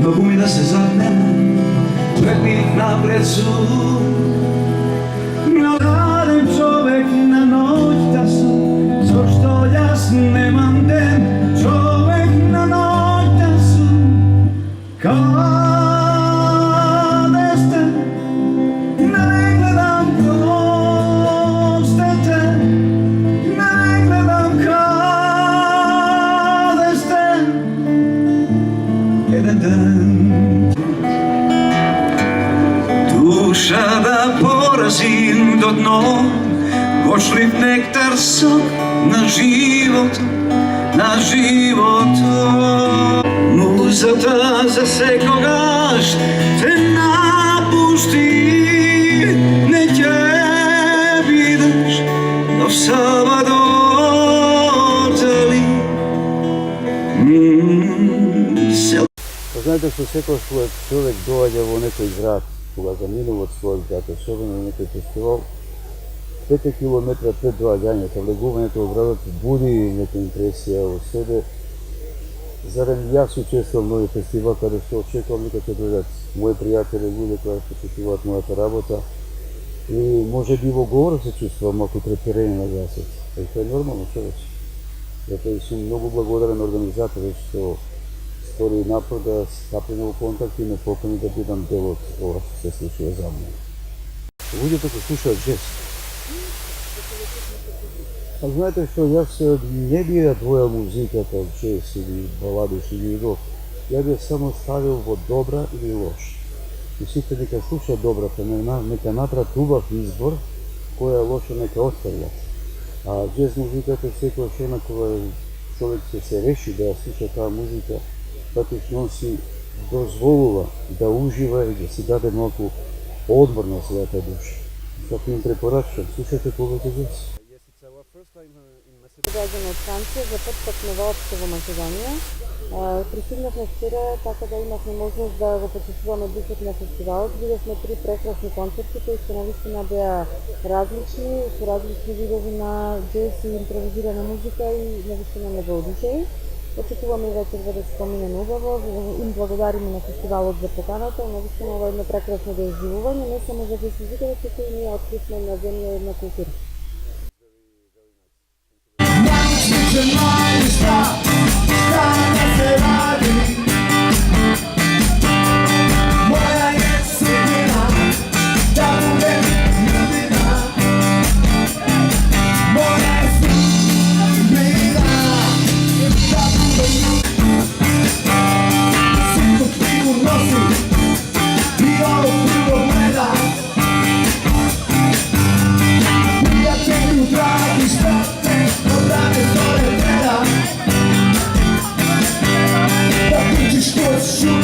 Mogu mi da se zagne prekih na precu. Radim čovek na noć da su, zašto jas nemam den, čovek na noć da su, kade ste, ne gledam ko ste te, ne gledam kade ste, jedan dan. Duša da porazim do dno, vošljiv nektar sok na život, na život. Muza ta za sekogaš te napušti, neće vidiš do Salvador teli. Знаете што секој човек доаѓа во некој град, кога заминува од својот град, особено на некој фестивал, 5 километра пред доаѓањето, влегувањето во градот буди нека импресија во себе. Зарем јас учествувам во фестивал каде што очекувам нека ќе дојдат мои пријатели, луѓе кои посетуваат мојата работа и може би во говор се чувствувам малку треперени на гласот. И тоа е нормално, човече. Затоа сум многу благодарен организаторот што стори напор да стапиме во контакт и ме покани да бидам дел од ова што се случува за мене. Луѓето кои слушаат джез. А знаете што, јас не би ја двојал музиката джез или балади или рок. Ја би само ставил во добра или лош. И сите нека слушаат добрата, нека направат убав избор, која лоша нека остават. А джез музиката секојаш онакова човек се реши да ја слуша таа музика, затоа што он си дозволува да ужива и да си даде малку одмор на својата душа. Затоа им препорачувам, слушајте повеќе джез. Доаѓаме од Франција, за прв пат сме воопшто во Македонија. Пристигнавме вчера, така да имавме можност да го почувствуваме духот на фестивалот. Видовме 3 прекрасни концерти кои што навистина беа различни, со различни видови на джез и импровизирана музика и навистина ме го одушеви. Очекуваме вечерва да се помине убаво, им благодариме на фестивалот за поканата, навистина ова е едно прекрасно доживување, не само за джез музиката, туку и ние откривме на земја една култура. Moja je sudbina da budem ljubina. Moja je sudbina da budem ljubina. Sitnu knjigu nosim i ovo pivo gledam. Prijatelju dragi, šta te od rane zore gledam. Da kućiš kroz šumu.